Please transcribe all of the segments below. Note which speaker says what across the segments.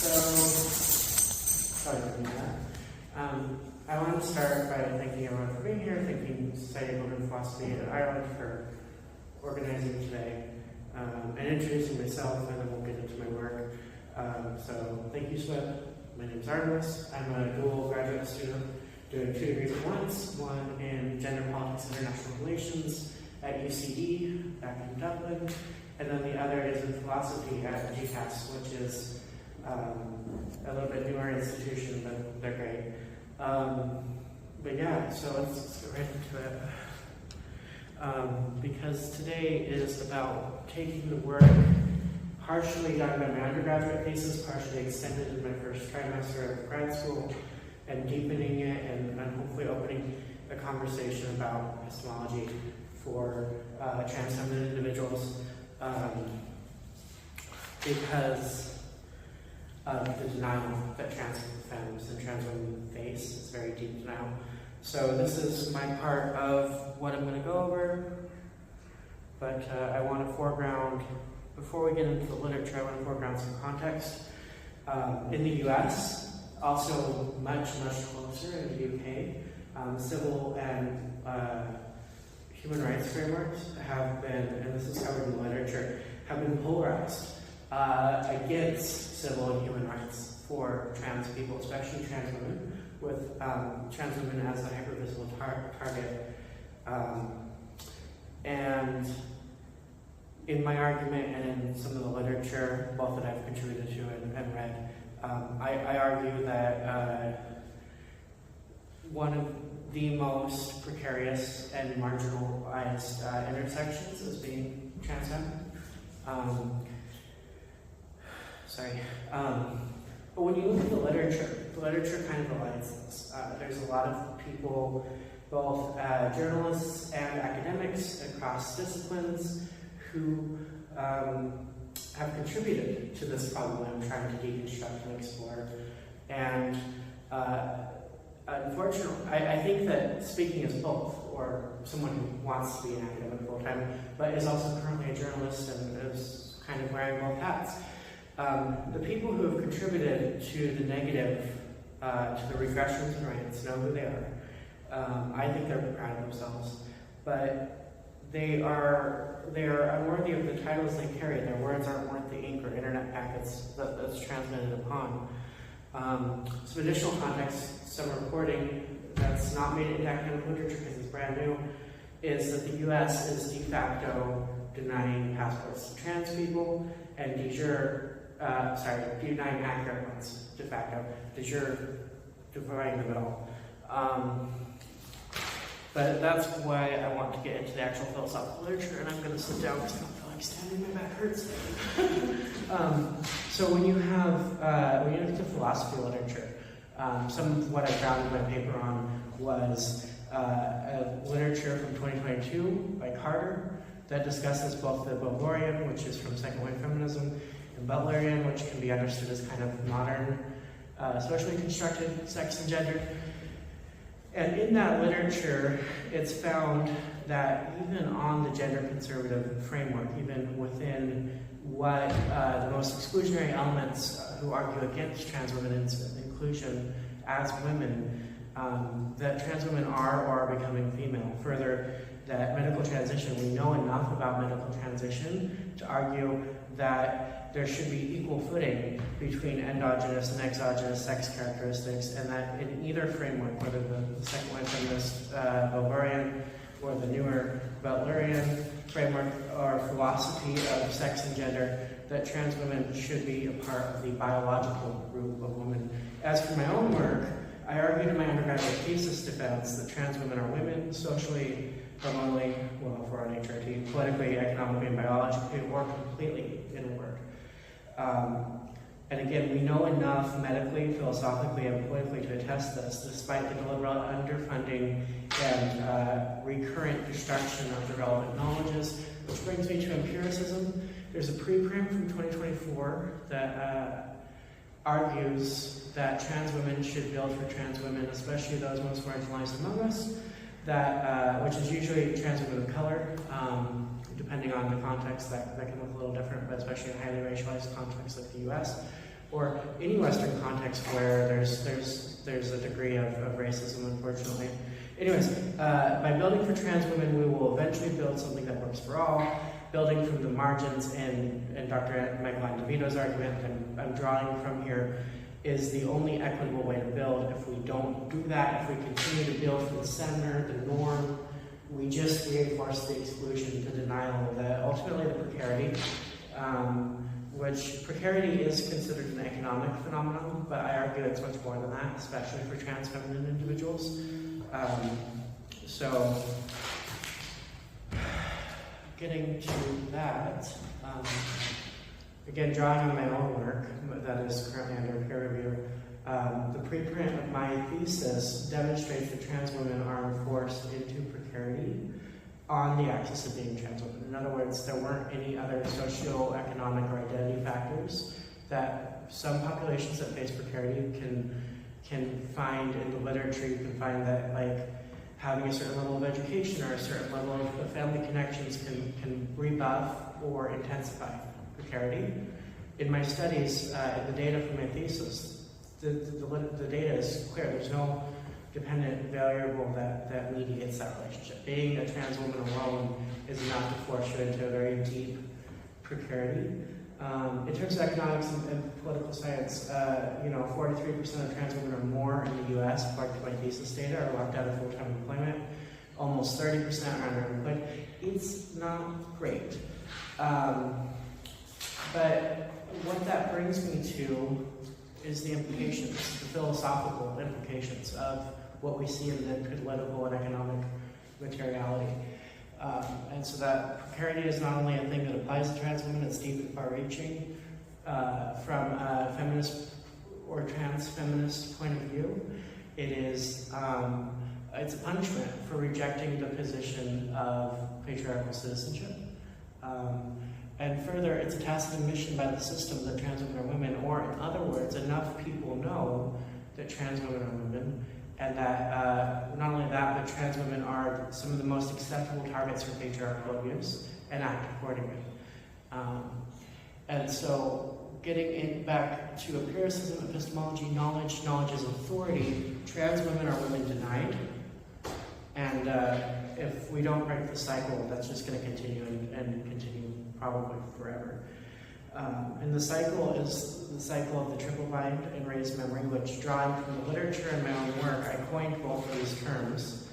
Speaker 1: Sorry for doing that. I want to start by thanking everyone for being here, thanking Society of Women Philosophy in Ireland for organizing today, and introducing myself, and then we'll get into my work. So thank you, SWIP. My name is Artemis. I'm a dual graduate student doing 2 degrees at once, one in Gender Politics and International Relations at UCD back in Dublin, and then the other is in philosophy at GCAS, which is a little bit newer institution, but they're great. But yeah, so let's get right into it. Because today is about taking the work partially done by my undergraduate thesis, partially extended in my first trimester of grad school, and deepening it and hopefully opening a conversation about epistemology for transfeminine individuals, because of the denial that transfems and trans women face. It's very deep denial. So this is my part of what I'm going to go over, but I want to foreground, before we get into the literature, I want to foreground some context. In the US, also much closer in the UK, civil and human rights frameworks have been, and this is covered in the literature, have been polarized against civil and human rights for trans people, especially trans women, with trans women as a hypervisible target. And in my argument and in some of the literature, both that I've contributed to and read, I argue that one of the most precarious and marginalized intersections is being transfem. But when you look at the literature kind of elides this. There's a lot of people, both journalists and academics across disciplines, who have contributed to this problem I'm trying to deconstruct and explore. And unfortunately, I think that speaking as both, or someone who wants to be an academic full-time, but is also currently a journalist and is kind of wearing both hats, the people who have contributed to the negative, to the regressions in rights, know who they are. I think they're proud of themselves, but they are unworthy of the titles they carry. Their words aren't worth the ink or internet packets that's transmitted upon. Some additional context, some reporting that's not made it into academic literature because it's brand new, is that the US is de facto denying passports to trans people, and denying accurate ones, de facto, de jure denying them at all. But that's why I want to get into the actual philosophical literature, and I'm going to sit down because I don't feel like standing, my back hurts. So when you look at the philosophy literature, some of what I found in my paper on was a literature from 2022 by Carter that discusses both the Butlerian, which is from second wave feminism, and Butlerian, which can be understood as kind of modern, socially constructed sex and gender. And in that literature, it's found that even on the gender conservative framework, even within what the most exclusionary elements who argue against trans women's inclusion as women, that trans women are or are becoming female. Further, that medical transition, we know enough about medical transition to argue that there should be equal footing between endogenous and exogenous sex characteristics, and that in either framework, whether the second wave feminist Butlerian or the newer Butlerian framework or philosophy of sex and gender, that trans women should be a part of the biological group of women. As for my own work, I argued in my undergraduate thesis defense that trans women are women socially, hormonally, well, for an HRT, politically, economically, and biologically, or completely, in a word. And again, we know enough medically, philosophically, and politically to attest this, despite the deliberate underfunding and recurrent destruction of the relevant knowledges, which brings me to empiricism. There's a preprint from 2024 that argues that trans women should build for trans women, especially those most marginalized among us, that which is usually trans women of color. Depending on the context, that can look a little different, but especially in highly racialized contexts like the US. or any Western context where there's a degree of racism, unfortunately. Anyways, by building for trans women, we will eventually build something that works for all. Building from the margins, and Dr. Michael DeVito's argument that I'm drawing from here, is the only equitable way to build. If we don't do that, if we continue to build from the center, the norm, we just reinforce the exclusion, the denial, ultimately the precarity, which precarity is considered an economic phenomenon, but I argue it's much more than that, especially for trans feminine individuals. So, getting to that, again, drawing on my own work that is currently under peer review, the preprint of my thesis demonstrates that trans women are forced into precarity on the axis of being trans women. In other words, there weren't any other socioeconomic or identity factors that some populations that face precarity can find in the literature. You can find that, like, having a certain level of education or a certain level of family connections can rebuff or intensify precarity. In my studies, in the data from my thesis, the data is clear. There's no dependent variable that mediates that relationship. Being a trans woman alone is enough to force you into a very deep precarity. In terms of economics and political science, 43% of trans women or more in the U.S., according to my thesis data, are locked out of full-time employment. Almost 30% are underemployed. It's not great. But what that brings me to is the implications, the philosophical implications of what we see in the political and economic materiality. And so that precarity is not only a thing that applies to trans women, it's deep and far-reaching. From a feminist or trans feminist point of view, it is it's a punishment for rejecting the position of patriarchal citizenship. And further, it's a tacit admission by the system that trans women are women, or in other words, enough people know that trans women are women, and that not only that, but trans women are some of the most acceptable targets for patriarchal abuse, and act accordingly. And so, getting back to empiricism, epistemology, knowledge is authority. Trans women are women denied, and if we don't break the cycle, that's just going to continue and continue probably forever. And the cycle is the cycle of the triple bind and raised memory, which, drawing from the literature and my own work, I coined both of these terms.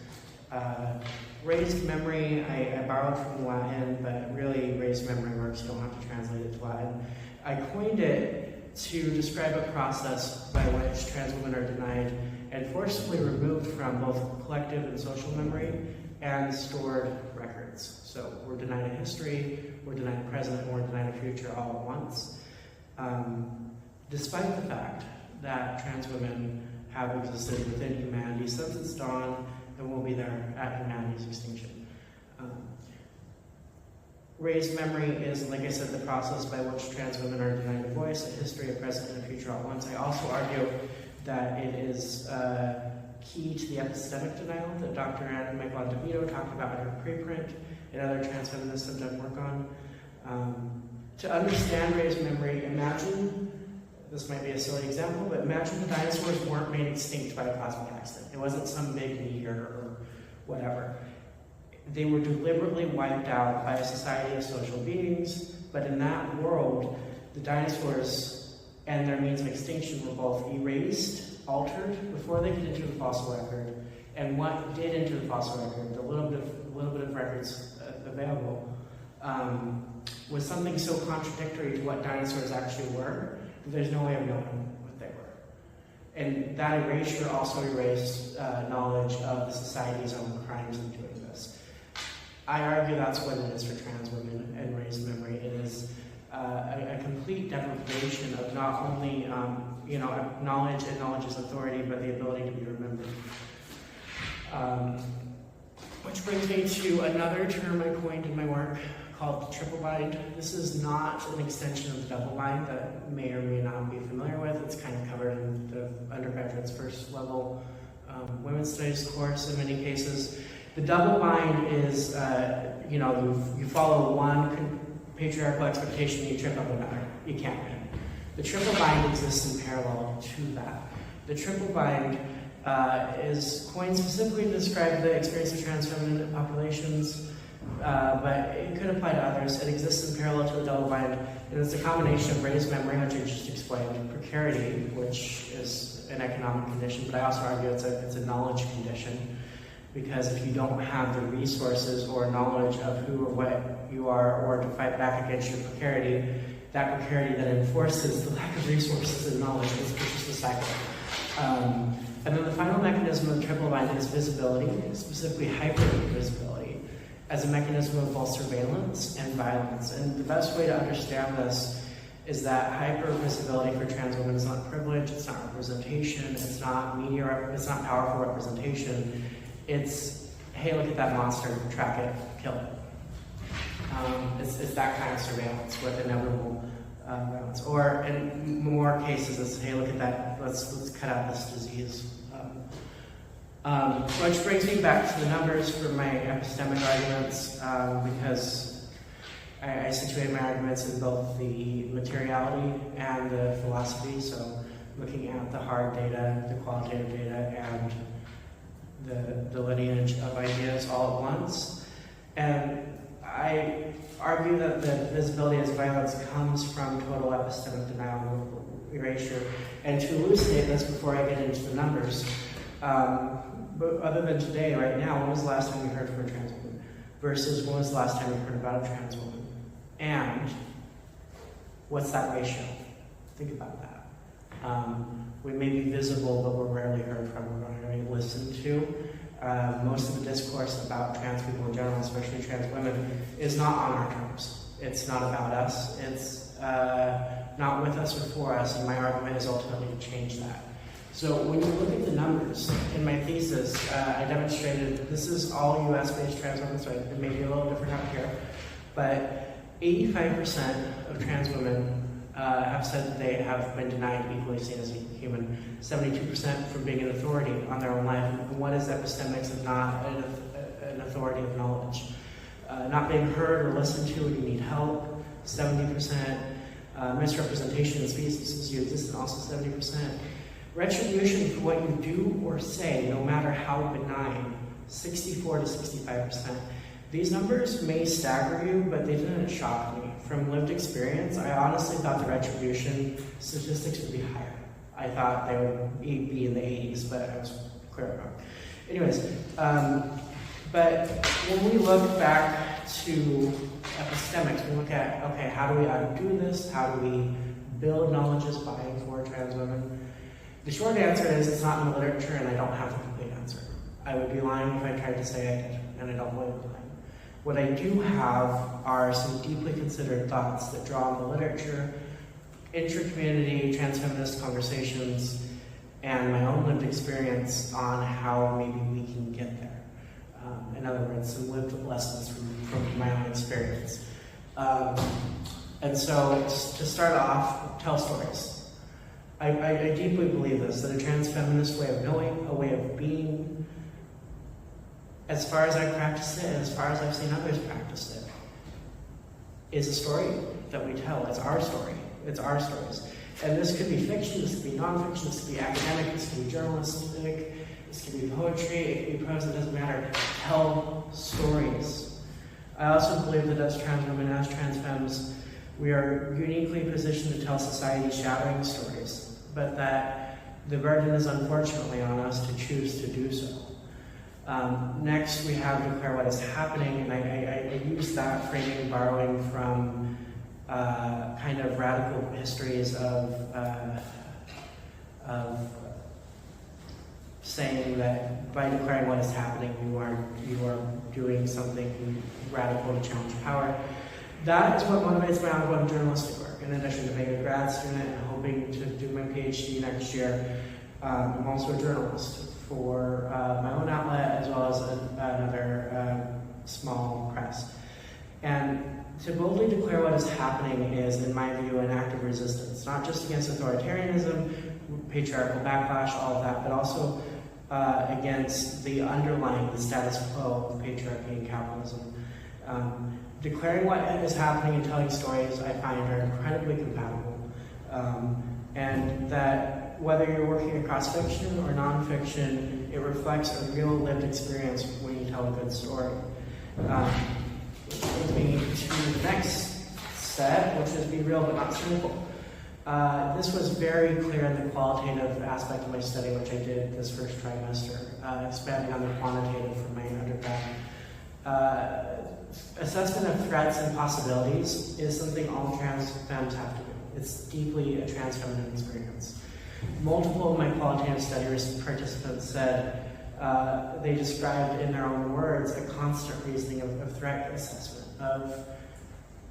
Speaker 1: Raised memory, I borrowed from Latin, but really raised memory works, you don't have to translate it to Latin. I coined it to describe a process by which trans women are denied and forcibly removed from both collective and social memory and stored records. So we're denied a history, we're denied a present, and we're denied a future all at once. Despite the fact that trans women have existed within humanity since its dawn and will be there at humanity's extinction. Raised memory is, like I said, the process by which trans women are denied a voice, a history, a present, and a future all at once. I also argue that it is key to the epistemic denial that Dr. Anna Michael DeVito talked about in her preprint and other trans feminists have done work on. To understand raised memory, imagine, this might be a silly example, but imagine the dinosaurs weren't made extinct by a cosmic accident. It wasn't some big meteor or whatever. They were deliberately wiped out by a society of social beings, but in that world, the dinosaurs and their means of extinction were both erased, altered, before they could enter the fossil record. And what did enter the fossil record, the little bit of records available, was something so contradictory to what dinosaurs actually were, that there's no way of knowing what they were. And that erasure also erased knowledge of the society's own crimes in doing this. I argue that's what it is for trans women and raised memory. It is a complete deprivation of not only knowledge and knowledge's authority, but the ability to be remembered. Which brings me to another term I coined in my work called triple bind. This is not an extension of the double bind that may or may not be familiar with. It's kind of covered in the undergraduate's first level women's studies course in many cases. The double bind is, you follow one patriarchal expectation, you trip up another. You can't win. The triple bind exists in parallel to that. The triple bind is coined specifically to describe the experience of transfeminine populations, but it could apply to others. It exists in parallel to the double bind, and it's a combination of raised memory, which I just explained, precarity, which is an economic condition, but I also argue it's a knowledge condition, because if you don't have the resources or knowledge of who or what you are, or to fight back against your precarity, that precarity then enforces the lack of resources and knowledge. It's just a cycle. And then the final mechanism of the triple bind is visibility, specifically hyper-visibility, as a mechanism of both surveillance and violence. And the best way to understand this is that hyper-visibility for trans women is not privilege, it's not representation, it's not media, it's not powerful representation. It's, hey, look at that monster, track it, kill it. It's that kind of surveillance with inevitable violence. Or in more cases, it's, hey, look at that, let's cut out this disease. Which brings me back to the numbers for my epistemic arguments, because I situate my arguments in both the materiality and the philosophy, so looking at the hard data, the qualitative data, and the lineage of ideas all at once. And I argue that the visibility as violence comes from total epistemic denial or erasure. And to elucidate this before I get into the numbers, but other than today, right now, when was the last time we heard from a trans woman? Versus when was the last time we heard about a trans woman? And what's that ratio? Think about that. We may be visible, but we're rarely heard from, we're rarely listened to. Most of the discourse about trans people in general, especially trans women, is not on our terms. It's not about us. It's not with us or for us, and my argument is ultimately to change that. So when you look at the numbers, in my thesis, I demonstrated, this is all US-based trans women, so it may be a little different out here, but 85% of trans women have said that they have been denied equally seen as a human, 72% from being an authority on their own life. And what is epistemics if not an authority of knowledge? Not being heard or listened to when you need help, 70%. Misrepresentation of species as you exist, and also 70%. Retribution for what you do or say, no matter how benign, 64 to 65%. These numbers may stagger you, but they didn't shock me. From lived experience, I honestly thought the retribution statistics would be higher. I thought they would be in the 80s, but I was clear wrong. Anyways, but when we look back to epistemics, we look at, okay, how do we undo this? How do we build knowledges by and for trans women? The short answer is it's not in the literature, and I don't have the complete answer. I would be lying if I tried to say I did, and I don't believe I'm lying. What I do have are some deeply considered thoughts that draw on the literature, inter-community, transfeminist conversations, and my own lived experience on how maybe we can get there. In other words, some lived lessons from my own experience. And so, to start off, tell stories. I deeply believe this, that a transfeminist way of knowing, a way of being, as far as I practice it, and as far as I've seen others practice it, is a story that we tell. It's our story. It's our stories. And this could be fiction, this could be nonfiction, this could be academic, this could be journalistic, this could be poetry, it could be prose, it doesn't matter. Tell stories. I also believe that as trans women, as transfems, we are uniquely positioned to tell society shattering stories, but that the burden is unfortunately on us to choose to do so. Next, we have declare what is happening, and I use that framing borrowing from kind of radical histories of saying that by declaring what is happening, you are doing something radical to challenge power. That is what motivates my ongoing journalistic work. In addition to being a grad student and hoping to do my PhD next year, I'm also a journalist for my own outlet as well as another small press. And to boldly declare what is happening is, in my view, an act of resistance, not just against authoritarianism, patriarchal backlash, all of that, but also against the underlying, the status quo of patriarchy and capitalism. Declaring what is happening and telling stories, I find, are incredibly compatible. And that whether you're working across fiction or nonfiction, it reflects a real lived experience when you tell a good story. Which brings me to the next set, which is be real but not cynical. This was very clear in the qualitative aspect of my study, which I did this first trimester, expanding on the quantitative from my undergrad. Assessment of threats and possibilities is something all transfems have to do. It's deeply a transfeminine experience. Multiple of my qualitative study participants said they described in their own words a constant reasoning of threat assessment, of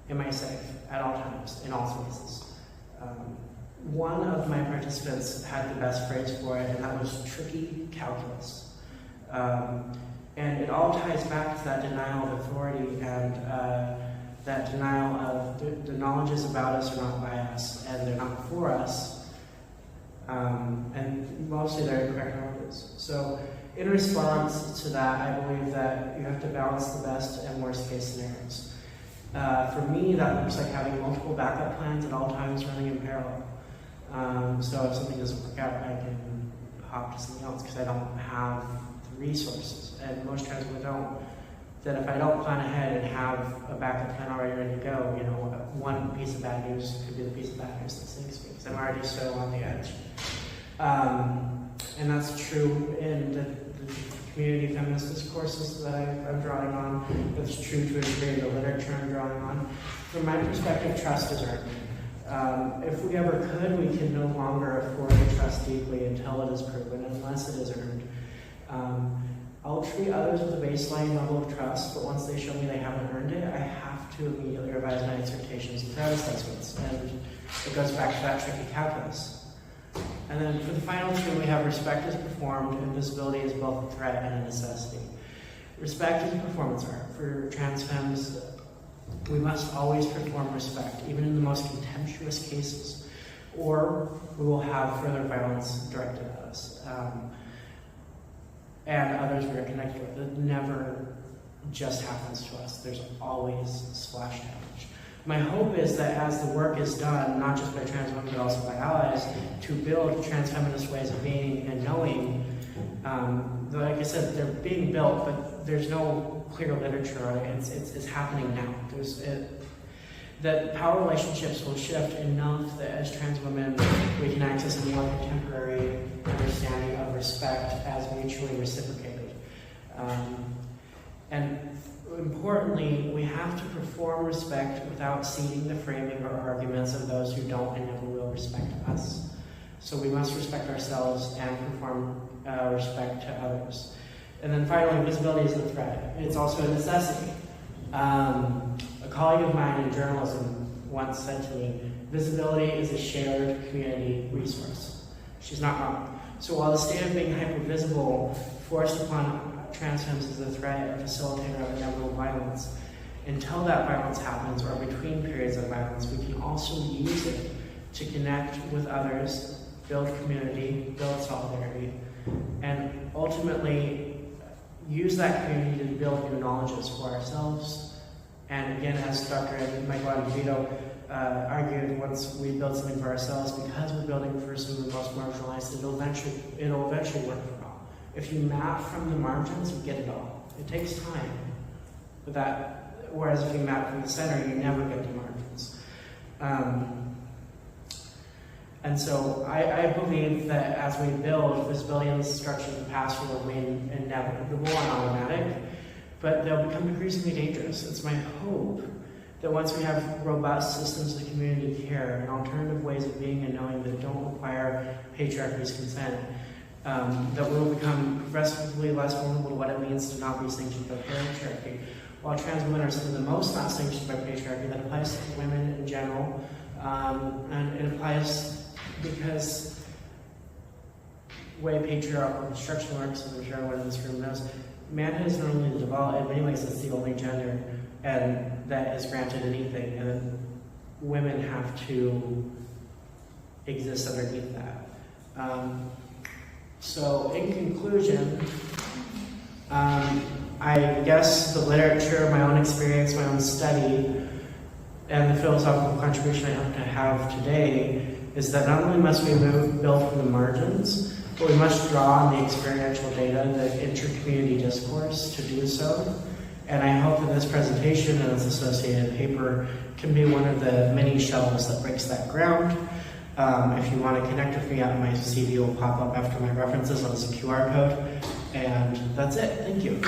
Speaker 1: am I safe at all times, in all spaces. One of my participants had the best phrase for it, and that was tricky calculus. And it all ties back to that denial of authority and that denial of the knowledges about us are not by us, and they're not for us, and mostly they're incorrect knowledges. So in response to that, I believe that you have to balance the best and worst case scenarios. For me, that looks like having multiple backup plans at all times running in parallel. So if something doesn't work out, I can hop to something else because I don't have the resources, and most trans women don't. That if I don't plan ahead and have a backup plan already ready to go, you know, one piece of bad news could be the piece of bad news that sinks me because I'm already so on the edge. And that's true in the community feminist discourses that I'm drawing on. That's true to a degree in the literature I'm drawing on. From my perspective, trust is earned. If we ever could, we can no longer afford to trust deeply until it is proven, unless it is earned. I'll treat others with a baseline level of trust, but once they show me they haven't earned it, I have to immediately revise my expectations and threat assessments. And it goes back to that tricky calculus. And then for the final two, we have respect is performed, and visibility is both a threat and a necessity. Respect is performance art. For transfems, we must always perform respect, even in the most contemptuous cases, or we will have further violence directed at us. And others we are connected with. It never just happens to us. There's always splash damage. My hope is that as the work is done, not just by trans women, but also by allies, to build transfeminist ways of being and knowing, like I said, they're being built, but there's no clear literature on it. It's happening now. That power relationships will shift enough that as trans women, we can access a more contemporary understanding of respect as mutually reciprocated. And importantly, we have to perform respect without ceding the framing or arguments of those who don't and never will respect us. So we must respect ourselves and perform respect to others. And then finally, visibility is a threat. It's also a necessity. A colleague of mine in journalism once said to me, visibility is a shared community resource. She's not wrong. So while the state of being hypervisible forced upon transfems is a threat and facilitator of inevitable violence, until that violence happens or between periods of violence, we can also use it to connect with others, build community, build solidarity, and ultimately use that community to build new knowledges for ourselves. And again, as Dr. Michael Andevito argued, once we build something for ourselves, because we're building for some of the most marginalized, it'll eventually work for all. If you map from the margins, you get it all. It takes time. Whereas if you map from the center, you never get the margins. And so I believe that as we build, visibility in the structure of the past will remain inevitable and automatic, but they'll become increasingly dangerous. It's my hope that once we have robust systems of community care and alternative ways of being and knowing that don't require patriarchy's consent, that we'll become progressively less vulnerable to what it means to not be sanctioned by patriarchy. While trans women are some of the most not sanctioned by patriarchy, that applies to women in general, and it applies because the way patriarchal construction works, and I'm sure everyone in this room knows, manhood is not only the default, in many ways it's the only gender and that is granted anything, and then women have to exist underneath that. So in conclusion, I guess the literature, my own experience, my own study, and the philosophical contribution I hope to have today is that not only must we build from the margins, but we must draw on the experiential data, the inter-community discourse to do so. And I hope that this presentation and its associated paper can be one of the many shovels that breaks that ground. If you want to connect with me, my CV will pop up after my references on this QR code. And that's it. Thank you.